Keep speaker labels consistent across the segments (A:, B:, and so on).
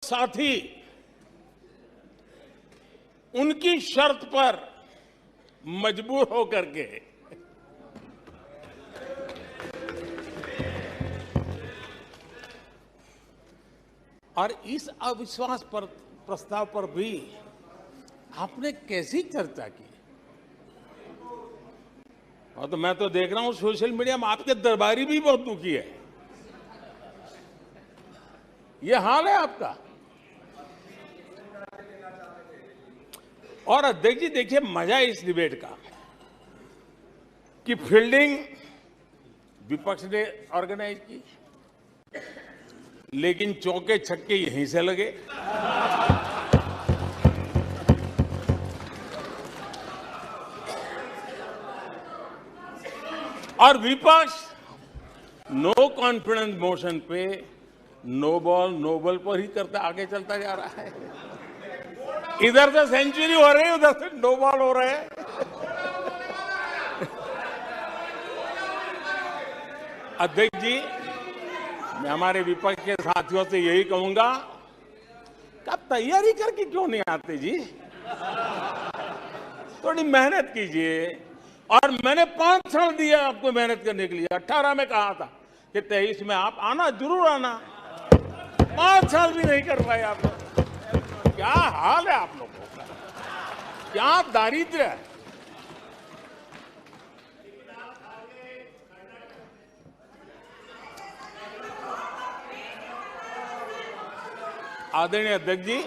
A: साथी उनकी शर्त पर मजबूर होकर के और इस अविश्वास पर प्रस्ताव पर भी आपने कैसी चर्चा की। और तो मैं तो देख रहा हूं सोशल मीडिया में आपके दरबारी भी बहुत दुखी है। ये हाल है आपका। और अध्यक्ष जी देखिए, मजा इस डिबेट का कि फील्डिंग विपक्ष ने ऑर्गेनाइज की, लेकिन चौके छक्के यहीं से लगे। और विपक्ष नो कॉन्फिडेंस मोशन पे नो बॉल नो बॉल पर ही करता आगे चलता जा रहा है। इधर से सेंचुरी हो रही है, उधर से नो बॉल हो रहे हैं। अध्यक्ष जी, मैं हमारे विपक्ष के साथियों से यही कहूंगा कि आप तैयारी करके क्यों नहीं आते जी? थोड़ी मेहनत कीजिए। और मैंने 5 साल दिया आपको मेहनत करने के लिए। 18 में कहा था कि 23 में आप आना, जरूर आना। 5 साल भी नहीं कर पाए आप लोग। क्या हाल है आप लोगों का, क्या दारिद्र्य है। आदरणीय अध्यक्ष जी,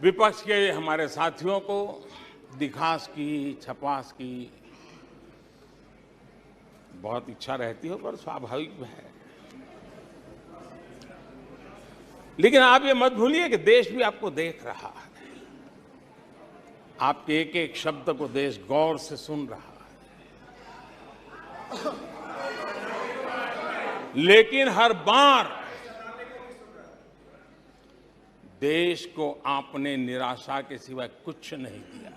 A: विपक्ष के हमारे साथियों को दिखास की, छपास की बहुत इच्छा रहती हो, पर स्वाभाविक है। लेकिन आप ये मत भूलिए कि देश भी आपको देख रहा है। आपके एक एक शब्द को देश गौर से सुन रहा है। लेकिन हर बार देश को आपने निराशा के सिवाय कुछ नहीं दिया है।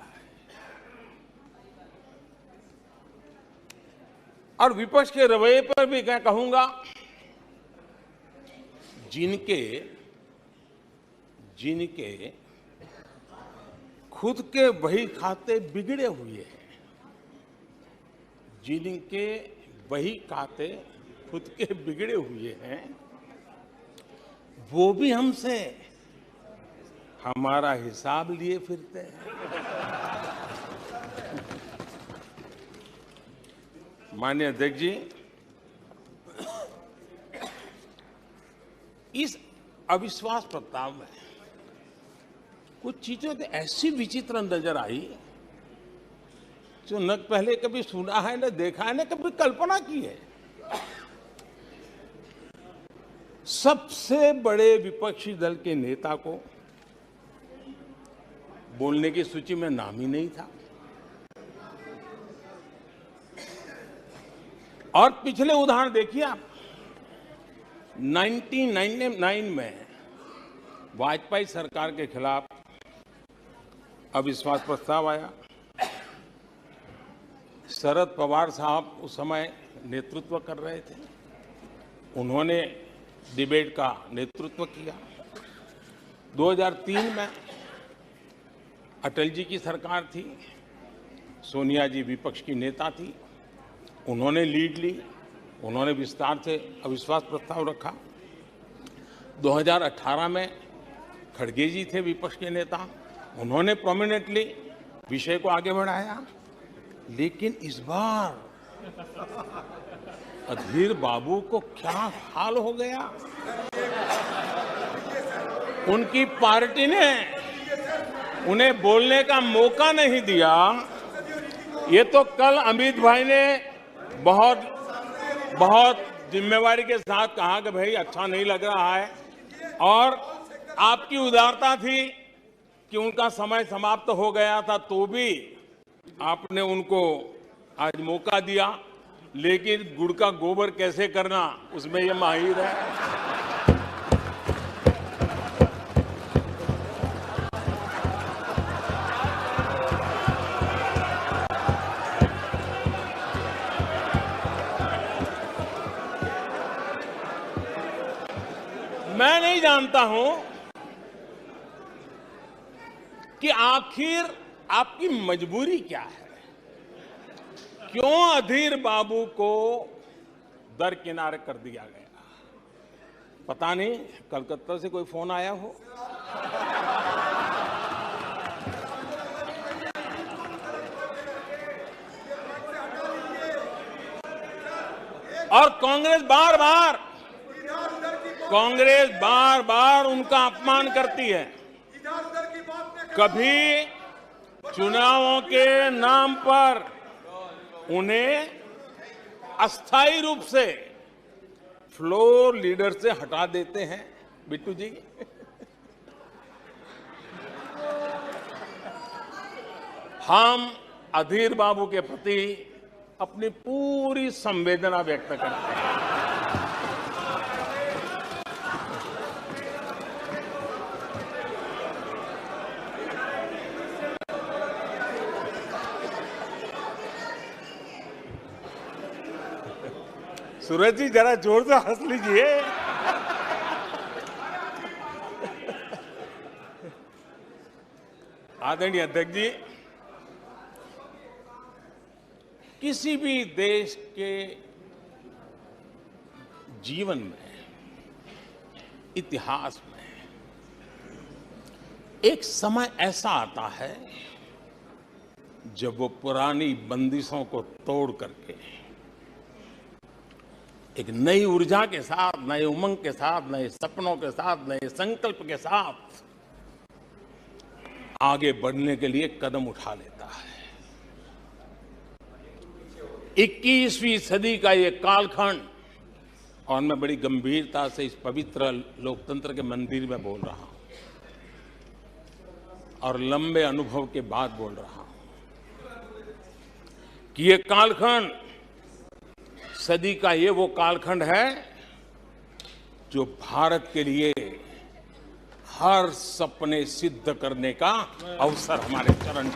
A: और विपक्ष के रवैये पर भी मैं कहूंगा, जिनके खुद के बही खाते बिगड़े हुए हैं, जिनके बही खाते खुद के बिगड़े हुए हैं, वो भी हमसे हमारा हिसाब लिए फिरते हैं। माननीय अध्यक्ष जी, इस अविश्वास प्रस्ताव में कुछ चीजें तो ऐसी विचित्र नजर आई जो न पहले कभी सुना है, न देखा है, न कभी कल्पना की है। सबसे बड़े विपक्षी दल के नेता को बोलने की सूची में नाम ही नहीं था। और पिछले उदाहरण देखिए आप। 1999 में वाजपेयी सरकार के खिलाफ अविश्वास प्रस्ताव आया। शरद पवार साहब उस समय नेतृत्व कर रहे थे। उन्होंने डिबेट का नेतृत्व किया। 2003 में अटल जी की सरकार थी। सोनिया जी विपक्ष की नेता थी। उन्होंने लीड ली। उन्होंने विस्तार से अविश्वास प्रस्ताव रखा। 2018 में खड़गे जी थे विपक्ष के नेता। उन्होंने प्रोमिनेंटली विषय को आगे बढ़ाया। लेकिन इस बार अधीर बाबू को क्या हाल हो गया? उनकी पार्टी ने उन्हें बोलने का मौका नहीं दिया। ये तो कल अमित भाई ने बहुत जिम्मेवारी के साथ कहा कि भाई अच्छा नहीं लग रहा है। और आपकी उदारता थी कि उनका समय समाप्त हो गया था, तो भी आपने उनको आज मौका दिया। लेकिन गुड़ का गोबर कैसे करना, उसमें ये माहिर है। मैं नहीं जानता हूं कि आखिर आपकी मजबूरी क्या है। क्यों अधीर बाबू को दरकिनारे कर दिया गया? पता नहीं, कलकत्ता से कोई फोन आया हो। और कांग्रेस बार बार उनका अपमान करती है। कभी चुनावों के नाम पर उन्हें अस्थायी रूप से फ्लोर लीडर से हटा देते हैं। बिट्टू जी, हम अधीर बाबू के प्रति अपनी पूरी संवेदना व्यक्त करते हैं। सूरज जी, जरा जोर से हंस लीजिए। आदरणीय अध्यक्ष जी, किसी भी देश के जीवन में, इतिहास में एक समय ऐसा आता है जब वो पुरानी बंदिशों को तोड़ करके एक नई ऊर्जा के साथ, नए उमंग के साथ, नए सपनों के साथ, नए संकल्प के साथ आगे बढ़ने के लिए कदम उठा लेता है। 21वीं सदी का ये कालखंड, और मैं बड़ी गंभीरता से इस पवित्र लोकतंत्र के मंदिर में बोल रहा हूं और लंबे अनुभव के बाद बोल रहा हूं कि ये कालखंड, सदी का ये वो कालखंड है जो भारत के लिए हर सपने सिद्ध करने का अवसर हमारे चरण में।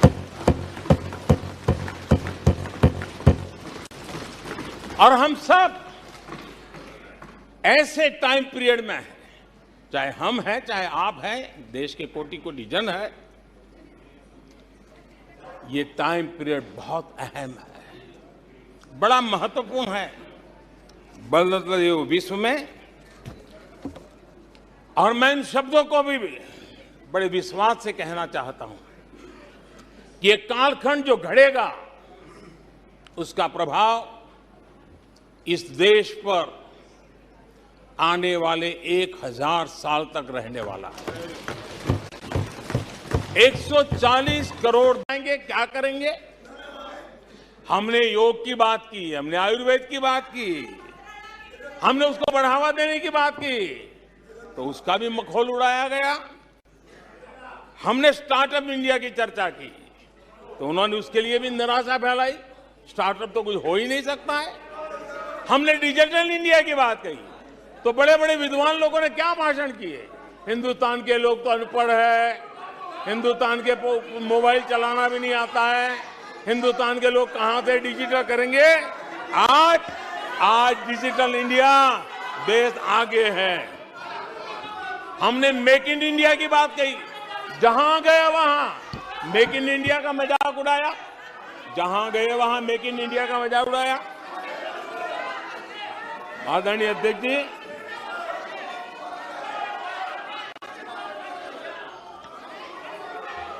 A: और हम सब ऐसे टाइम पीरियड में हैं, चाहे हम हैं, चाहे आप हैं, देश के कोटि कोटि जन है। ये टाइम पीरियड बहुत अहम है, बड़ा महत्वपूर्ण है बदलते हुए विश्व में। और मैं इन शब्दों को भी बड़े विश्वास से कहना चाहता हूं कि ये कालखंड जो घड़ेगा, उसका प्रभाव इस देश पर आने वाले 1000 साल तक रहने वाला है। 140 करोड़ आएंगे, क्या करेंगे? हमने योग की बात की, हमने आयुर्वेद की बात की, हमने उसको बढ़ावा देने की बात की, तो उसका भी मखौल उड़ाया गया। हमने स्टार्टअप इंडिया की चर्चा की तो उन्होंने उसके लिए भी निराशा फैलाई, स्टार्टअप तो कुछ हो ही नहीं सकता है। हमने डिजिटल इंडिया की बात कही तो बड़े बड़े विद्वान लोगों ने क्या भाषण किए, हिंदुस्तान के लोग तो अनपढ़ है, हिंदुस्तान के मोबाइल चलाना भी नहीं आता है, हिंदुस्तान के लोग कहां से डिजिटल करेंगे। आज डिजिटल इंडिया, देश आगे है। हमने मेक इन इंडिया की बात कही, जहां गए वहां मेक इन इंडिया का मजाक उड़ाया, जहां गए वहां मेक इन इंडिया का मजाक उड़ाया। आदरणीय अध्यक्ष जी,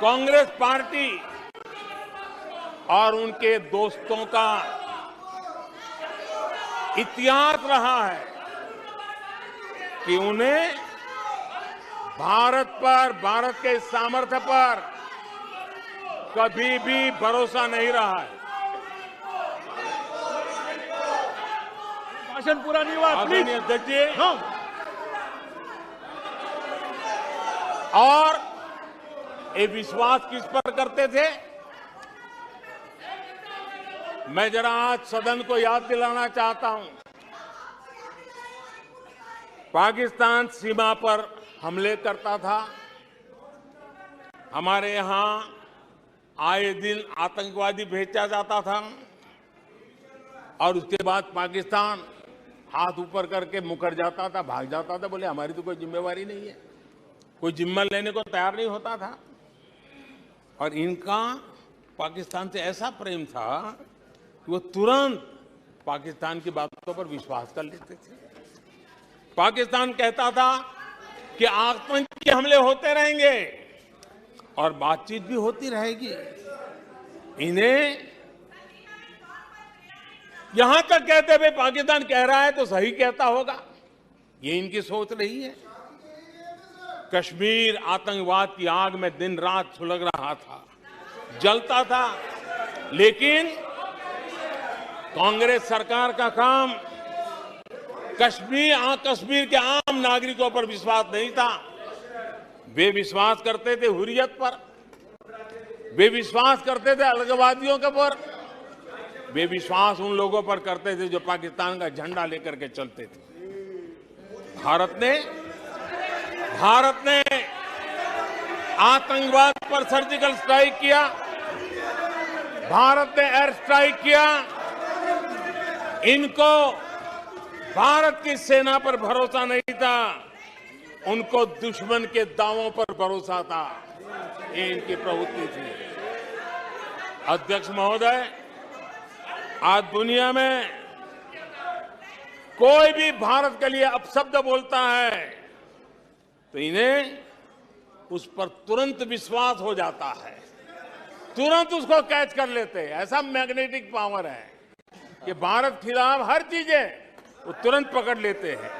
A: कांग्रेस पार्टी और उनके दोस्तों का इतिहास रहा है कि उन्हें भारत पर, भारत के सामर्थ्य पर कभी भी भरोसा नहीं रहा है।
B: भाषण पूरा नहीं हुआ,
A: आदरणीय अध्यक्ष जी, और ये विश्वास किस पर करते थे? मैं जरा आज सदन को याद दिलाना चाहता हूं। पाकिस्तान सीमा पर हमले करता था, हमारे यहां आए दिन आतंकवादी भेजा जाता था, और उसके बाद पाकिस्तान हाथ ऊपर करके मुकर जाता था, भाग जाता था, बोले हमारी तो कोई जिम्मेवारी नहीं है, कोई जिम्मा लेने को तैयार नहीं होता था। और इनका पाकिस्तान से ऐसा प्रेम था कि वो तुरंत पाकिस्तान की बातों पर विश्वास कर लेते थे। पाकिस्तान कहता था कि आतंकी हमले होते रहेंगे और बातचीत भी होती रहेगी। इन्हें यहां तक कहते हुए पाकिस्तान कह रहा है तो सही कहता होगा, ये इनकी सोच रही है। कश्मीर आतंकवाद की आग में दिन रात सुलग रहा था, जलता था, लेकिन कांग्रेस सरकार का काम कश्मीर के आम नागरिकों पर विश्वास नहीं था। वे विश्वास करते थे हुर्रियत पर, वे विश्वास करते थे अलगाववादियों के पर, वे विश्वास उन लोगों पर करते थे जो पाकिस्तान का झंडा लेकर के चलते थे। भारत ने आतंकवाद पर सर्जिकल स्ट्राइक किया, भारत ने एयर स्ट्राइक किया। इनको भारत की सेना पर भरोसा नहीं था, उनको दुश्मन के दावों पर भरोसा था। ये इनकी प्रवृत्ति थी। अध्यक्ष महोदय, आज दुनिया में कोई भी भारत के लिए अपशब्द बोलता है तो इन्हें उस पर तुरंत विश्वास हो जाता है, तुरंत उसको कैच कर लेते हैं। ऐसा मैग्नेटिक पावर है कि भारत खिलाफ हर चीजें वो तुरंत पकड़ लेते हैं।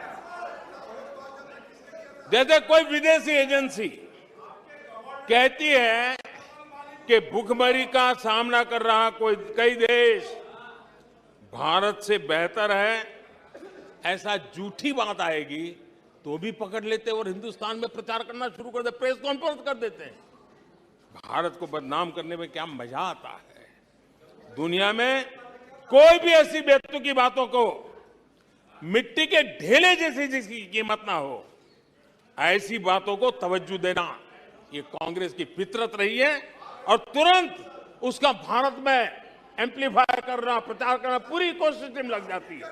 A: जैसे कोई विदेशी एजेंसी कहती है कि भूखमरी का सामना कर रहा कई देश भारत से बेहतर है, ऐसा झूठी बात आएगी तो भी पकड़ लेते और हिंदुस्तान में प्रचार करना शुरू कर देते, प्रेस कॉन्फ्रेंस कर देते हैं। भारत को बदनाम करने में क्या मजा आता है। दुनिया में कोई भी ऐसी व्यक्ति की बातों को मिट्टी के ढेले जैसी जिसकी कीमत ना हो, ऐसी बातों को तवज्जो देना ये कांग्रेस की फितरत रही है और तुरंत उसका भारत में एम्पलीफाई करना, प्रचार करना पूरी कोशिश में लग जाती है।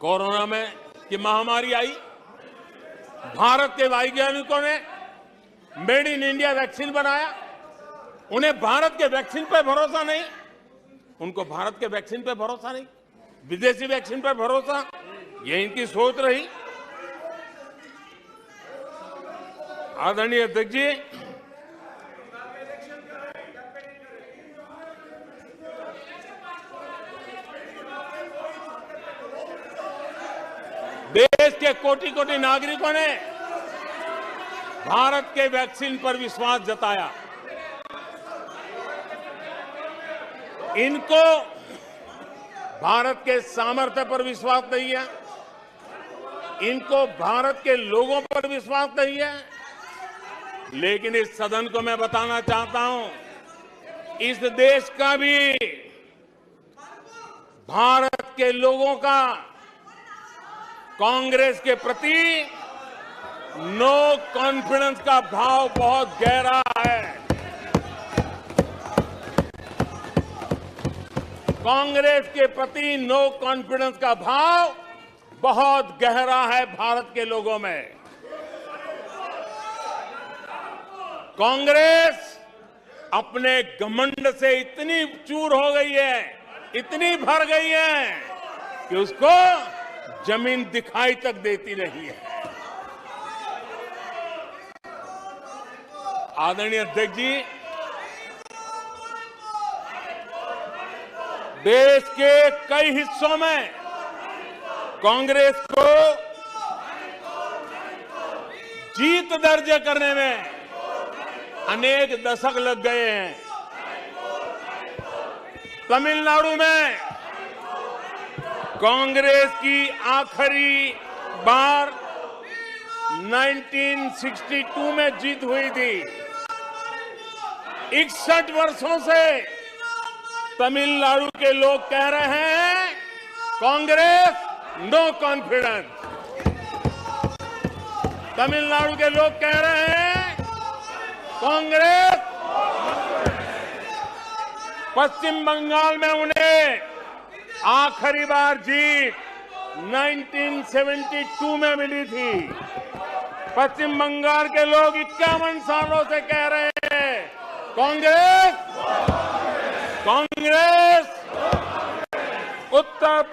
A: कोरोना में की महामारी आई, भारत के वैज्ञानिकों ने मेड इन इंडिया वैक्सीन बनाया। उन्हें भारत के वैक्सीन पर भरोसा नहीं, उनको भारत के वैक्सीन पर भरोसा नहीं, विदेशी वैक्सीन पर भरोसा, ये इनकी सोच रही। आदरणीय अध्यक्ष जी, देश के कोटि कोटि नागरिकों ने भारत के वैक्सीन पर विश्वास जताया। इनको भारत के सामर्थ्य पर विश्वास नहीं है, इनको भारत के लोगों पर विश्वास नहीं है। लेकिन इस सदन को मैं बताना चाहता हूं, इस देश का भी, भारत के लोगों का कांग्रेस के प्रति नो कॉन्फिडेंस का भाव बहुत गहरा है। कांग्रेस के प्रति नो कॉन्फिडेंस का भाव बहुत गहरा है भारत के लोगों में। कांग्रेस अपने घमंड से इतनी चूर हो गई है, इतनी भर गई है कि उसको जमीन दिखाई तक देती नहीं है। आदरणीय अध्यक्ष जी, देश के कई हिस्सों में कांग्रेस को जीत दर्ज करने में अनेक दशक लग गए हैं। तमिलनाडु में कांग्रेस की आखिरी बार 1962 में जीत हुई थी। 61 वर्षों से तमिलनाडु के लोग कह रहे हैं कांग्रेस नो कॉन्फिडेंस। तमिलनाडु के लोग कह रहे हैं कांग्रेस। पश्चिम बंगाल में उन्हें आखिरी बार जीत 1972 में मिली थी। पश्चिम बंगाल के लोग 51 सालों से कह रहे हैं कांग्रेस, कांग्रेस। उत्तर